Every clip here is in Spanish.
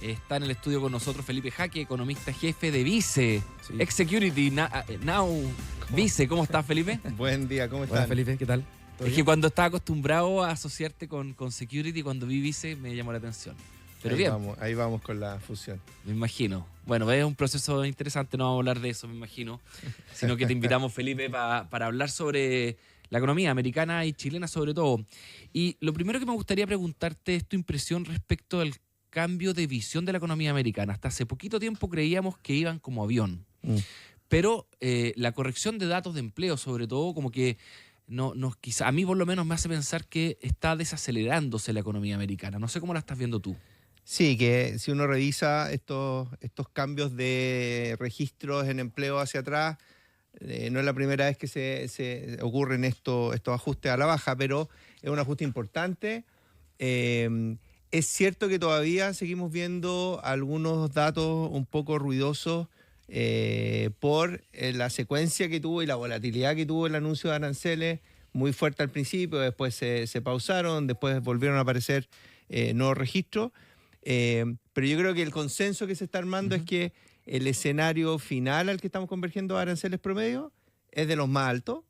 Está en el estudio con nosotros Felipe Jaque, economista jefe de Vice, Sí. Ex-Security, Now Vice. ¿Cómo estás, Felipe? Buen día, ¿cómo Hola están? Felipe, ¿qué tal? ¿Todo Es que bien? cuando estaba acostumbrado a asociarte con Security, cuando vi Vice me llamó la atención. Pero bien, Ahí vamos con la fusión. me imagino. Bueno, es un proceso interesante, no vamos a hablar de eso, me imagino, sino que te invitamos, Felipe, para hablar sobre la economía americana y chilena sobre todo. Y lo primero que me gustaría preguntarte es tu impresión respecto al cambio de visión de la economía americana. Hasta hace poquito tiempo creíamos que iban como avión, pero la corrección de datos de empleo, sobre todo, como que quizá, a mí por lo menos me hace pensar que está desacelerándose la economía americana. No sé cómo la estás viendo tú. Sí, que si uno revisa estos cambios de registros en empleo hacia atrás, no es la primera vez que se ocurren estos ajustes a la baja, pero es un ajuste importante. Es cierto que todavía seguimos viendo algunos datos un poco ruidosos por la secuencia que tuvo y la volatilidad que tuvo el anuncio de aranceles, muy fuerte al principio, después se pausaron, después volvieron a aparecer nuevos registros. Pero yo creo que el consenso que se está armando es que el escenario final al que estamos convergiendo a aranceles promedio es de los más altos,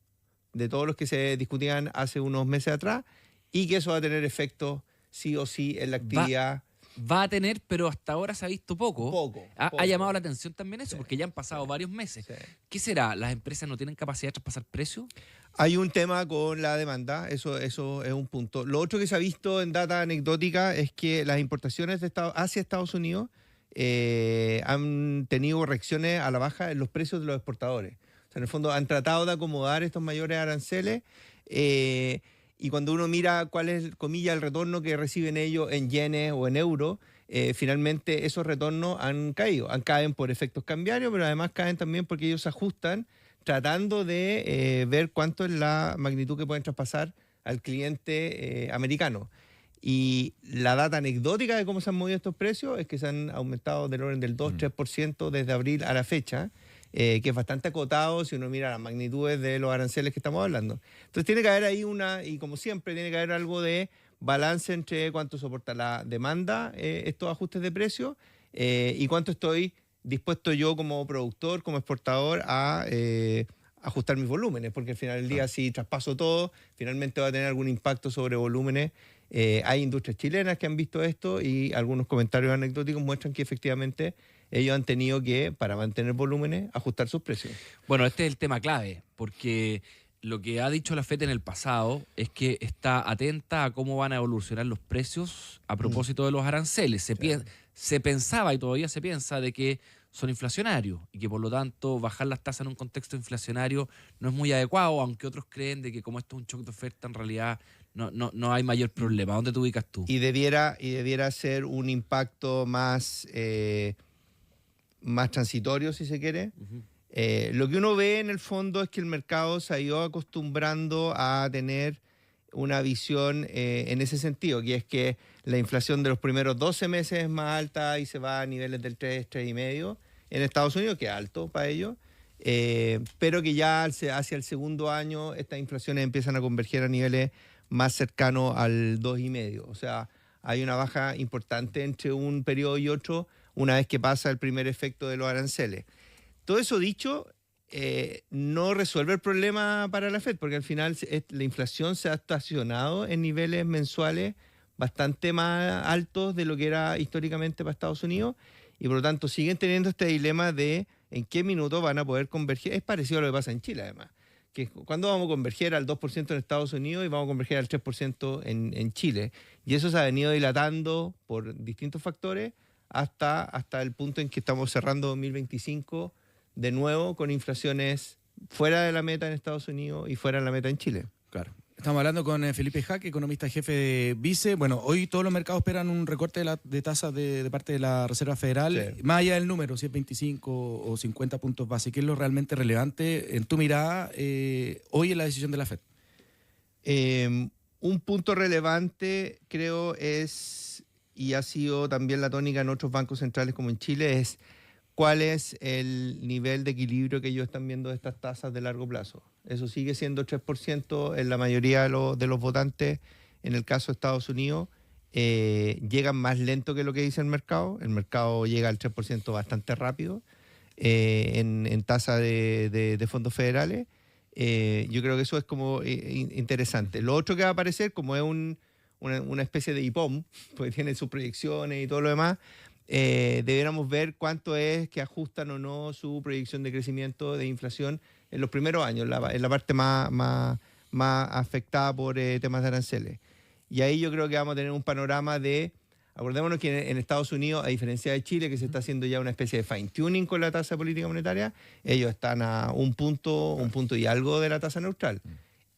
de todos los que se discutían hace unos meses atrás, y que eso va a tener efectos sí o sí en la actividad. Va a tener, pero hasta ahora se ha visto poco. Poco. Ha llamado la atención también eso, Sí, porque ya han pasado varios meses. Sí. ¿Qué será? ¿Las empresas no tienen capacidad de traspasar precios? Hay un tema con la demanda, eso es un punto. Lo otro que se ha visto en data anecdótica es que las importaciones hacia Estados Unidos han tenido correcciones a la baja en los precios de los exportadores. O sea, en el fondo han tratado de acomodar estos mayores aranceles y cuando uno mira cuál es, comilla, el retorno que reciben ellos en yenes o en euros, finalmente esos retornos han caído. Caen por efectos cambiarios, pero además caen también porque ellos se ajustan tratando de ver cuánto es la magnitud que pueden traspasar al cliente americano. Y la data anecdótica de cómo se han movido estos precios es que se han aumentado del orden del 2-3% desde abril a la fecha, que es bastante acotado si uno mira las magnitudes de los aranceles que estamos hablando. Entonces tiene que haber ahí y como siempre, tiene que haber algo de balance entre cuánto soporta la demanda, estos ajustes de precios, y cuánto estoy dispuesto yo como productor, como exportador a ajustar mis volúmenes, porque al final del día si traspaso todo, finalmente va a tener algún impacto sobre volúmenes. Hay industrias chilenas que han visto esto y algunos comentarios anecdóticos muestran que efectivamente ellos han tenido que, para mantener volúmenes, ajustar sus precios. Bueno, este es el tema clave, porque lo que ha dicho la FED en el pasado es que está atenta a cómo van a evolucionar los precios a propósito de los aranceles. Se pensaba y todavía se piensa de que son inflacionarios y que por lo tanto bajar las tasas en un contexto inflacionario no es muy adecuado, aunque otros creen de que como esto es un shock de oferta en realidad no hay mayor problema. ¿Dónde te ubicas tú? Y debiera ser un impacto más transitorio, si se quiere. Lo que uno ve en el fondo es que el mercado se ha ido acostumbrando a tener una visión en ese sentido, que es que la inflación de los primeros 12 meses es más alta y se va a niveles del 3, 3,5 en Estados Unidos, que es alto para ellos, pero que ya hacia el segundo año estas inflaciones empiezan a converger a niveles más cercanos al 2,5. O sea, hay una baja importante entre un periodo y otro una vez que pasa el primer efecto de los aranceles. Todo eso dicho, no resuelve el problema para la FED, porque al final la inflación se ha estacionado en niveles mensuales bastante más altos de lo que era históricamente para Estados Unidos, y por lo tanto siguen teniendo este dilema de en qué minuto van a poder converger. Es parecido a lo que pasa en Chile, además, que cuando vamos a converger al 2% en Estados Unidos y vamos a converger al 3% en Chile. Y eso se ha venido dilatando por distintos factores hasta el punto en que estamos cerrando 2025 de nuevo con inflaciones fuera de la meta en Estados Unidos y fuera de la meta en Chile. Claro. Estamos hablando con Felipe Jaque, economista jefe de Vice. Bueno, hoy todos los mercados esperan un recorte de tasas de parte de la Reserva Federal, Sí. más allá del número, si es 25 o 50 puntos base. ¿Qué es lo realmente relevante en tu mirada hoy en la decisión de la FED? Un punto relevante, creo, y ha sido también la tónica en otros bancos centrales como en Chile, es cuál es el nivel de equilibrio que ellos están viendo de estas tasas de largo plazo. Eso sigue siendo 3% en la mayoría de los votantes en el caso de Estados Unidos, llegan más lento que lo que dice el mercado. El mercado llega al 3% bastante rápido en tasa de fondos federales. Yo creo que eso es como interesante. Lo otro que va a aparecer, como es una especie de IPOM, porque tiene sus proyecciones y todo lo demás, deberíamos ver cuánto es que ajustan o no su proyección de crecimiento de inflación en los primeros años, en la parte más afectada por temas de aranceles. Y ahí yo creo que vamos a tener un panorama de... Acordémonos que en Estados Unidos, a diferencia de Chile, que se está haciendo ya una especie de fine-tuning con la tasa de política monetaria, ellos están a un punto y algo de la tasa neutral,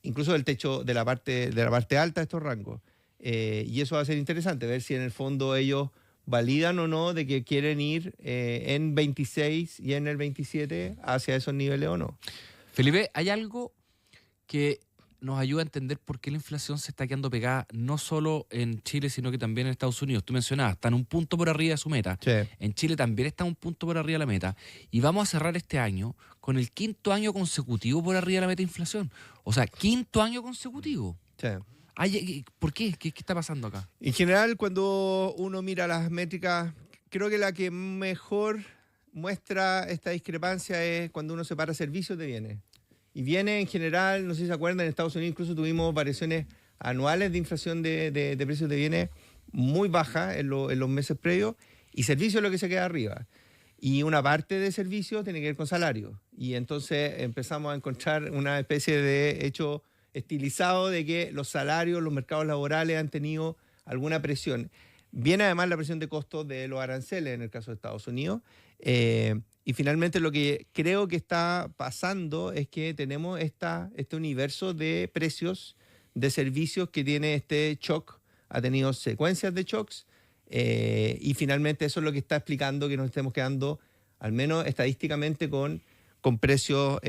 incluso del techo de la parte alta de estos rangos. Y eso va a ser interesante, ver si en el fondo ellos validan o no de que quieren ir en 26 y en el 27 hacia esos niveles o no. Felipe, ¿hay algo que nos ayuda a entender por qué la inflación se está quedando pegada no solo en Chile, sino que también en Estados Unidos? Tú mencionabas, están un punto por arriba de su meta. Sí. En Chile también está un punto por arriba de la meta. Y vamos a cerrar este año con el 5º año consecutivo por arriba de la meta de inflación. O sea, 5º año consecutivo. Sí. ¿Por qué? ¿Qué está pasando acá? En general, cuando uno mira las métricas, creo que la que mejor muestra esta discrepancia es cuando uno separa servicios de bienes. Y bienes en general, no sé si se acuerdan, en Estados Unidos incluso tuvimos variaciones anuales de inflación de precios de bienes muy bajas en los meses previos, y servicios es lo que se queda arriba. Y una parte de servicios tiene que ver con salarios. Y entonces empezamos a encontrar una especie de hecho estilizado de que los salarios, los mercados laborales han tenido alguna presión. Viene además la presión de costos de los aranceles en el caso de Estados Unidos. Y finalmente lo que creo que está pasando es que tenemos este universo de precios de servicios que tiene este shock, ha tenido secuencias de shocks, y finalmente eso es lo que está explicando que nos estemos quedando, al menos estadísticamente, con precios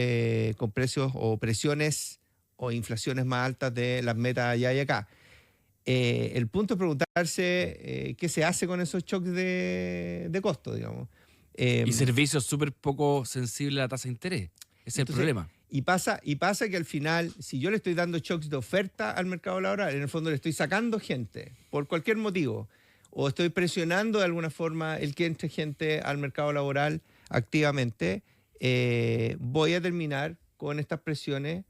o presiones o inflaciones más altas de las metas allá y acá. El punto es preguntarse qué se hace con esos shocks de costo, digamos. Y servicios súper poco sensibles a la tasa de interés. Ese es el problema. Y pasa que al final, si yo le estoy dando shocks de oferta al mercado laboral, en el fondo le estoy sacando gente por cualquier motivo, o estoy presionando de alguna forma el que entre gente al mercado laboral activamente, voy a terminar con estas presiones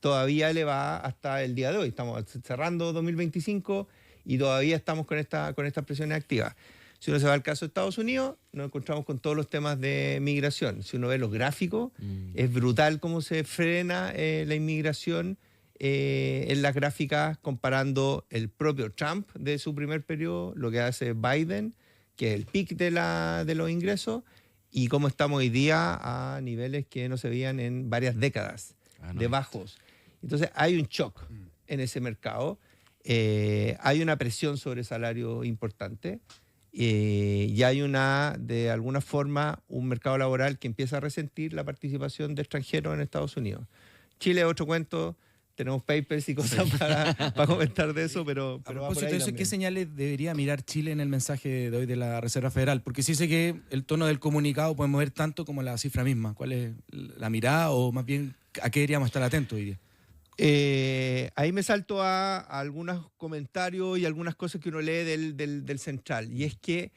todavía elevadas hasta el día de hoy. Estamos cerrando 2025 y todavía estamos con estas presiones activas. Si uno se va al caso de Estados Unidos, nos encontramos con todos los temas de migración. Si uno ve los gráficos, es brutal cómo se frena la inmigración en las gráficas, comparando el propio Trump de su primer periodo, lo que hace Biden, que es el pic de los ingresos, y cómo estamos hoy día a niveles que no se veían en varias décadas de bajos. Entonces hay un shock en ese mercado, hay una presión sobre salario importante. Y hay de alguna forma, un mercado laboral que empieza a resentir la participación de extranjeros en Estados Unidos. Chile es otro cuento, tenemos papers y cosas para comentar de eso, pero a propósito de eso, ¿qué señales debería mirar Chile en el mensaje de hoy de la Reserva Federal? Porque sí sé que el tono del comunicado puede mover tanto como la cifra misma. ¿Cuál es la mirada o más bien a qué deberíamos estar atentos hoy día? Ahí me salto a algunos comentarios y algunas cosas que uno lee del central, y es que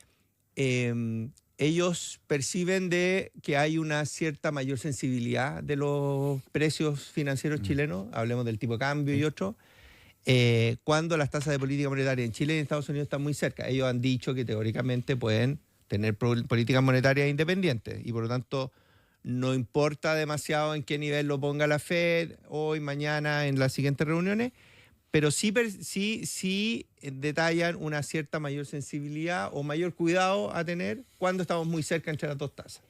ellos perciben de que hay una cierta mayor sensibilidad de los precios financieros chilenos, hablemos del tipo de cambio y otro, cuando las tasas de política monetaria en Chile y en Estados Unidos están muy cerca. Ellos han dicho que teóricamente pueden tener políticas monetarias independientes y por lo tanto no importa demasiado en qué nivel lo ponga la Fed hoy, mañana, en las siguientes reuniones, pero sí detallan una cierta mayor sensibilidad o mayor cuidado a tener cuando estamos muy cerca entre las dos tasas.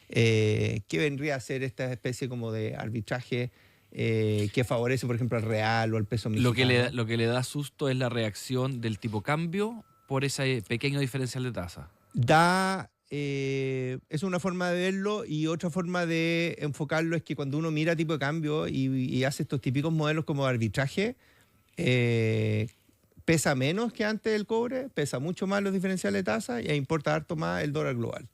¿Qué vendría a ser esta especie como de arbitraje que favorece, por ejemplo, al real o al peso mexicano? Lo que le da susto es la reacción del tipo cambio por ese pequeño diferencial de tasa. Es una forma de verlo, y otra forma de enfocarlo es que cuando uno mira tipo de cambio y hace estos típicos modelos como de arbitraje, pesa menos que antes el cobre, pesa mucho más los diferenciales de tasa y importa harto más el dólar global.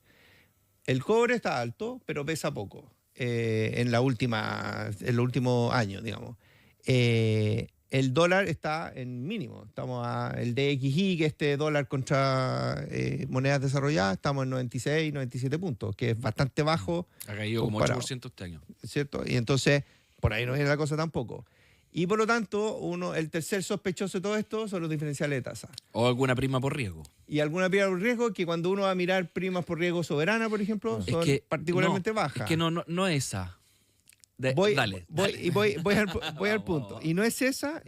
El cobre está alto, pero pesa poco en los últimos años, digamos. el dólar está en mínimo. Estamos a el DXY, que este dólar contra monedas desarrolladas, estamos en 96, 97 puntos, que es bastante bajo. Ha caído como comparado, 8% este año. ¿cierto? Y entonces, por ahí no viene la cosa tampoco. Y por lo tanto, el tercer sospechoso de todo esto son los diferenciales de tasa. O alguna prima por riesgo. Y alguna prima por riesgo, que cuando uno va a mirar primas por riesgo soberana, por ejemplo, son particularmente bajas. Es que no es esa. Dale. Voy al punto. Y no es esa,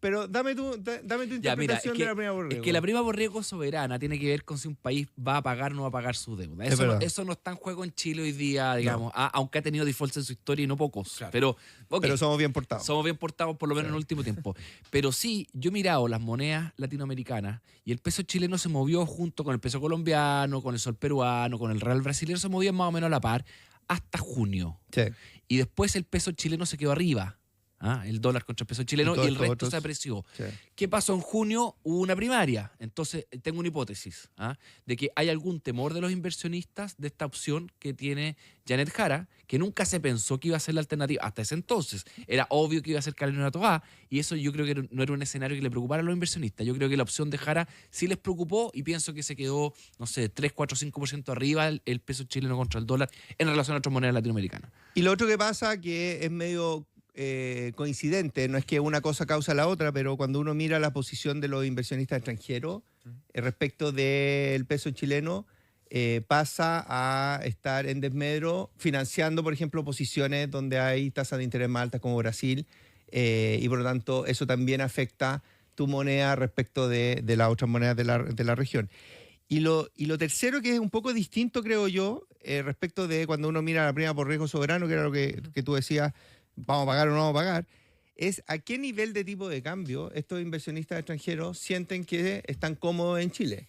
pero dame tu interpretación de la prima por riesgo. Es que la prima por riesgo soberana tiene que ver con si un país va a pagar o no va a pagar su deuda. Eso no está en juego en Chile hoy día, digamos, aunque ha tenido defaults en su historia y no pocos. Claro. Pero somos bien portados. Somos bien portados por lo menos en el último tiempo. Pero sí, yo he mirado las monedas latinoamericanas y el peso chileno se movió junto con el peso colombiano, con el sol peruano, con el real brasileño, se movían más o menos a la par hasta junio. Sí. Y después el peso chileno se quedó arriba. El dólar contra el peso chileno y el resto se apreció. Sí. ¿Qué pasó en junio? Hubo una primaria. Entonces, tengo una hipótesis de que hay algún temor de los inversionistas de esta opción que tiene Janet Jara, que nunca se pensó que iba a ser la alternativa. Hasta ese entonces era obvio que iba a ser Carolina Toá, y eso yo creo que no era un escenario que le preocupara a los inversionistas. Yo creo que la opción de Jara sí les preocupó y pienso que se quedó, no sé, 3, 4, 5% arriba el peso chileno contra el dólar en relación a otras monedas latinoamericanas. Y lo otro que pasa, que es medio coincidente, no es que una cosa causa la otra, pero cuando uno mira la posición de los inversionistas extranjeros respecto del peso chileno, pasa a estar en desmedro financiando, por ejemplo, posiciones donde hay tasas de interés más altas como Brasil, y por lo tanto eso también afecta tu moneda respecto de las otras monedas de la región. Y lo tercero, que es un poco distinto, creo yo, respecto de cuando uno mira la prima por riesgo soberano, que era lo que tú decías, vamos a pagar o no vamos a pagar, es a qué nivel de tipo de cambio estos inversionistas extranjeros sienten que están cómodos en Chile.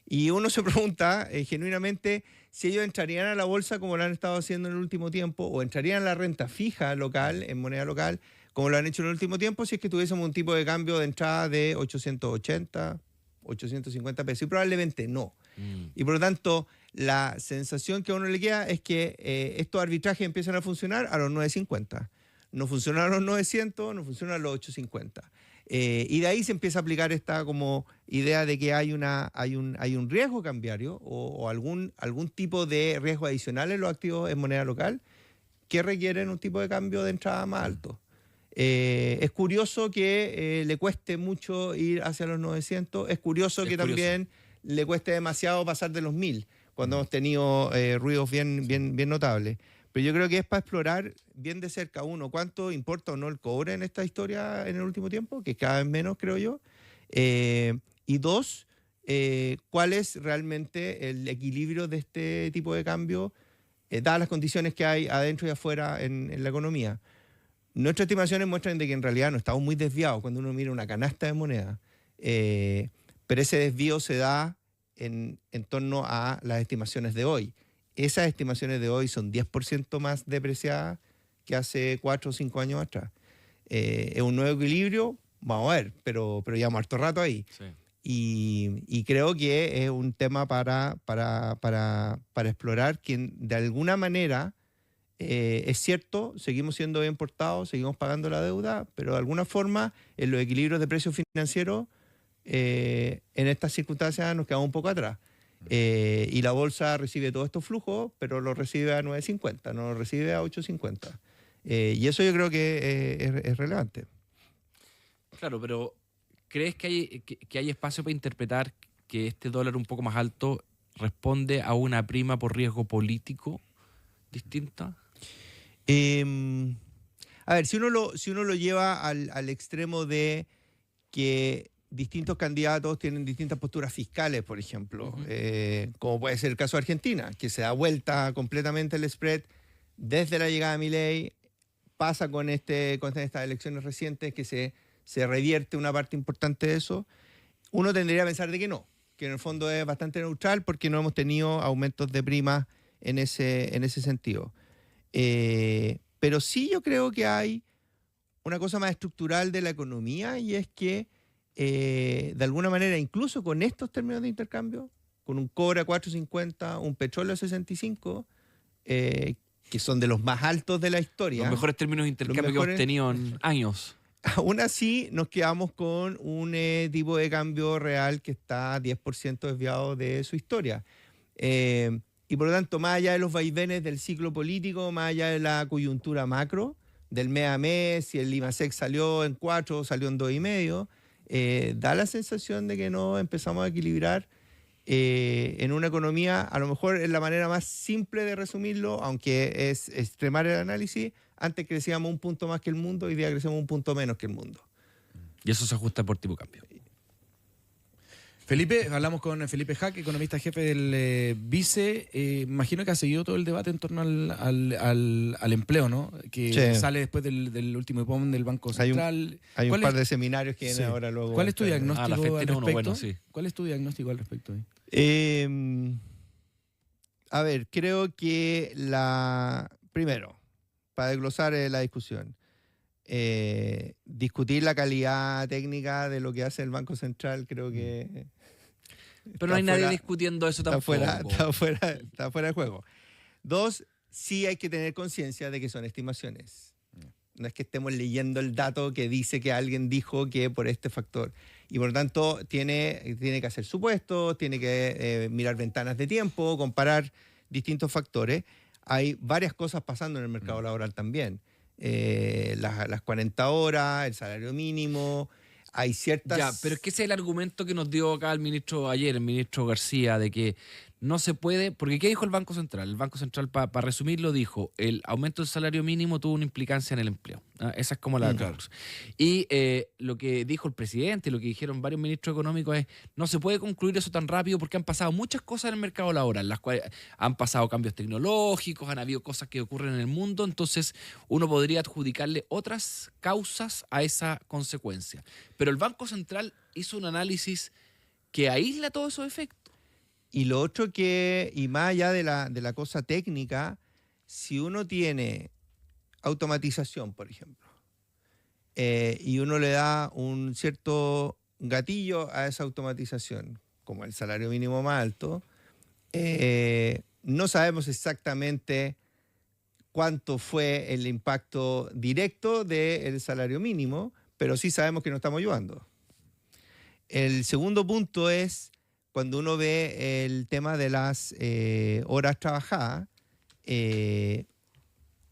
Y uno se pregunta genuinamente si ellos entrarían a la bolsa como lo han estado haciendo en el último tiempo, o entrarían a la renta fija local, en moneda local, como lo han hecho en el último tiempo, si es que tuviésemos un tipo de cambio de entrada de 880, 850 pesos, y probablemente no. Y por lo tanto, la sensación que a uno le queda es que estos arbitrajes empiezan a funcionar a los 950. No funcionan a los 900, no funcionan a los 850. Y de ahí se empieza a aplicar esta como idea de que hay un riesgo cambiario o algún tipo de riesgo adicional en los activos en moneda local que requieren un tipo de cambio de entrada más alto. Es curioso que le cueste mucho ir hacia los 900. Es curioso que también le cueste demasiado pasar de los 1000, cuando hemos tenido ruidos bien notables. Pero yo creo que es para explorar bien de cerca, uno, cuánto importa o no el cobre en esta historia en el último tiempo, que cada vez menos, creo yo. Y dos, cuál es realmente el equilibrio de este tipo de cambio, dadas las condiciones que hay adentro y afuera en la economía. Nuestras estimaciones muestran de que en realidad no estamos muy desviados cuando uno mira una canasta de moneda, pero ese desvío se da en torno a las estimaciones de hoy. Esas estimaciones de hoy son 10% más depreciadas que hace 4 o 5 años atrás. Es un nuevo equilibrio, vamos a ver, pero llevamos harto rato ahí. Sí. Y creo que es un tema para explorar, que de alguna manera es cierto, seguimos siendo bien portados, seguimos pagando la deuda, pero de alguna forma en los equilibrios de precios financieros en estas circunstancias nos quedamos un poco atrás. Y la bolsa recibe todos estos flujos, pero lo recibe a 9.50, no lo recibe a 8.50. Y eso yo creo que es relevante. Claro, pero ¿crees que hay espacio para interpretar que este dólar un poco más alto responde a una prima por riesgo político distinta? A ver, si uno lo lleva al extremo de que distintos candidatos tienen distintas posturas fiscales, por ejemplo, como puede ser el caso de Argentina, que se da vuelta completamente el spread desde la llegada de Milei, pasa con estas elecciones recientes, que se revierte una parte importante de eso. Uno tendría que pensar de que no, que en el fondo es bastante neutral porque no hemos tenido aumentos de primas en ese sentido. Pero sí, yo creo que hay una cosa más estructural de la economía, y es que de alguna manera, incluso con estos términos de intercambio, con un cobre a 4.50, un petróleo a 65, que son de los más altos de la historia. Los mejores términos de intercambio que hemos tenido en años. Aún así, nos quedamos con un tipo de cambio real que está 10% desviado de su historia. Y por lo tanto, más allá de los vaivenes del ciclo político, más allá de la coyuntura macro, del mes a mes, si el IMASEC salió en 4, salió en 2,5, da la sensación de que no empezamos a equilibrar en una economía, a lo mejor es la manera más simple de resumirlo, aunque es extremar el análisis. Antes crecíamos un punto más que el mundo, hoy día crecemos un punto menos que el mundo. Y eso se ajusta por tipo de cambio. Felipe, hablamos con Felipe Jaque, economista jefe del Vice. Imagino que ha seguido todo el debate en torno al empleo, ¿no? Que Sí. sale después del último IPOM del Banco Central. Hay un ¿Cuál par es- de seminarios que vienen Sí. ahora luego. ¿Cuál es tu la diagnóstico FED al tiene respecto? uno bueno, sí. ¿Cuál es tu diagnóstico al respecto? A ver, creo que primero, para desglosar la discusión, discutir la calidad técnica de lo que hace el Banco Central, creo que Pero no hay nadie fuera- discutiendo eso está tampoco. está fuera de juego. 2, sí hay que tener conciencia de que son estimaciones. No es que estemos leyendo el dato que dice que alguien dijo que por este factor. Y por lo tanto, tiene que hacer supuestos, tiene que mirar ventanas de tiempo, comparar distintos factores. Hay varias cosas pasando en el mercado laboral también. Las 40 horas, el salario mínimo, hay ciertas... Ya, pero es que ese es el argumento que nos dio acá el ministro ayer, el ministro García, de que no se puede, porque ¿qué dijo el Banco Central? El Banco Central, para resumirlo, dijo, el aumento del salario mínimo tuvo una implicancia en el empleo. Esa es como la causa. Y lo que dijo el presidente, lo que dijeron varios ministros económicos es, no se puede concluir eso tan rápido porque han pasado muchas cosas en el mercado laboral, las cuales han pasado cambios tecnológicos, han habido cosas que ocurren en el mundo, entonces uno podría adjudicarle otras causas a esa consecuencia. Pero el Banco Central hizo un análisis que aísla todos esos efectos. Y lo otro y más allá de la cosa técnica, si uno tiene automatización, por ejemplo, y uno le da un cierto gatillo a esa automatización, como el salario mínimo más alto, no sabemos exactamente cuánto fue el impacto directo del salario mínimo, pero sí sabemos que nos estamos ayudando. El segundo punto es cuando uno ve el tema de las horas trabajadas,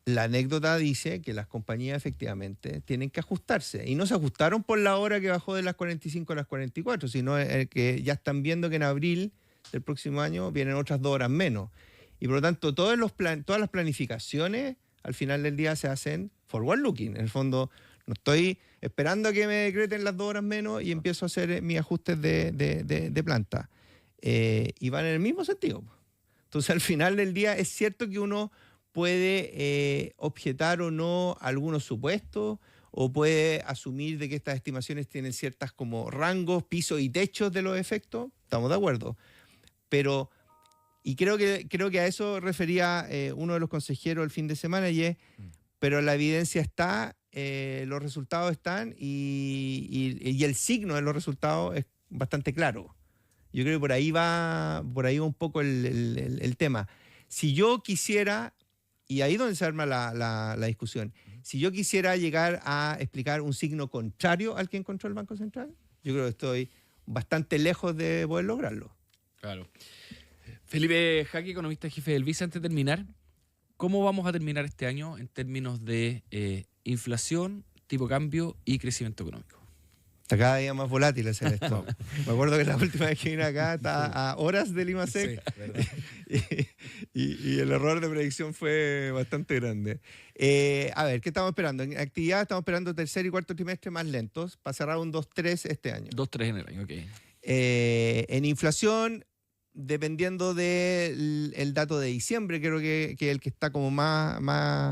la anécdota dice que las compañías efectivamente tienen que ajustarse. Y no se ajustaron por la hora que bajó de las 45 a las 44, sino que ya están viendo que en abril del próximo año vienen otras 2 horas menos. Y por lo tanto, todas las planificaciones al final del día se hacen forward looking. En el fondo, no estoy esperando a que me decreten las 2 horas menos y empiezo a hacer mis ajustes de planta. Y van en el mismo sentido. Entonces, al final del día, es cierto que uno puede objetar o no algunos supuestos o puede asumir de que estas estimaciones tienen ciertas como rangos, pisos y techos de los efectos. Estamos de acuerdo. Pero, y creo que a eso refería uno de los consejeros el fin de semana, y es, pero la evidencia está, los resultados están y el signo de los resultados es bastante claro. Yo creo que por ahí va un poco el tema. Si yo quisiera, y ahí es donde se arma la discusión, si yo quisiera llegar a explicar un signo contrario al que encontró el Banco Central, yo creo que estoy bastante lejos de poder lograrlo. Claro. Felipe Jaque, economista jefe del Vice, antes de terminar, ¿cómo vamos a terminar este año en términos de inflación, tipo de cambio y crecimiento económico? Está cada día más volátil ese esto. Me acuerdo que la última vez que vine acá estaba a horas del IMASEC y el error de predicción fue bastante grande. A ver, ¿qué estamos esperando? En actividad estamos esperando tercer y cuarto trimestre más lentos para cerrar un 2-3 este año. 2-3 en el año, ok. En inflación, dependiendo del dato de diciembre, creo que el que está como más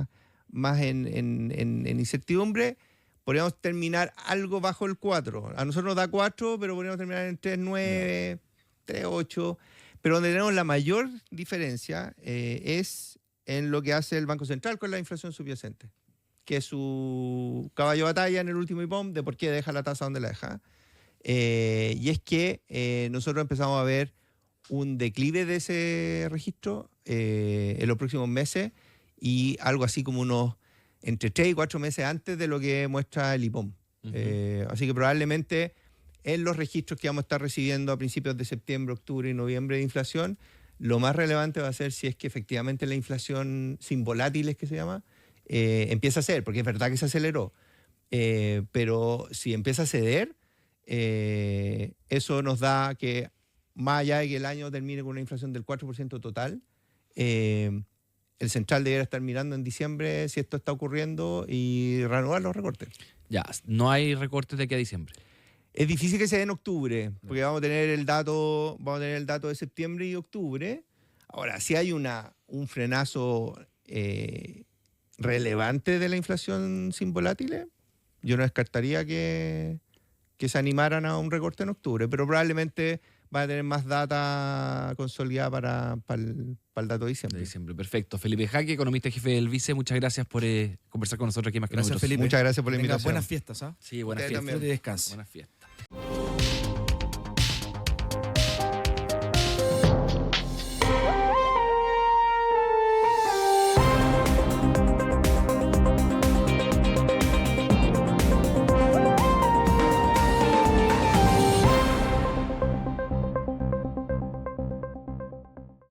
en incertidumbre, podríamos terminar algo bajo el 4. A nosotros nos da 4, pero podríamos terminar en 3,9, 3,8. Pero donde tenemos la mayor diferencia es en lo que hace el Banco Central con la inflación subyacente, que es su caballo de batalla en el último IPOM de por qué deja la tasa donde la deja. Y es que nosotros empezamos a ver un declive de ese registro en los próximos meses y algo así como unos entre 3 y 4 meses antes de lo que muestra el IPOM. Así que probablemente en los registros que vamos a estar recibiendo a principios de septiembre, octubre y noviembre de inflación, lo más relevante va a ser si es que efectivamente la inflación sin volátiles, que se llama, empieza a ceder, porque es verdad que se aceleró. Pero si empieza a ceder, eso nos da que, más allá de que el año termine con una inflación del 4% total, el central debería estar mirando en diciembre si esto está ocurriendo y reanudar los recortes. Ya, no hay recortes de aquí a diciembre. Es difícil que se dé en octubre, porque vamos a tener el dato de septiembre y octubre. Ahora, si hay un frenazo relevante de la inflación sin volátiles, yo no descartaría que se animaran a un recorte en octubre, pero probablemente va a tener más data consolidada para el dato de diciembre. De diciembre, perfecto. Felipe Jaque, economista jefe del Vice, muchas gracias por conversar con nosotros aquí más que Gracias, nosotros. Felipe. Muchas gracias por la Tenga invitación. buenas fiestas, ¿ah? Sí, buenas Ustedes fiestas. también. Descanse. Buenas fiestas.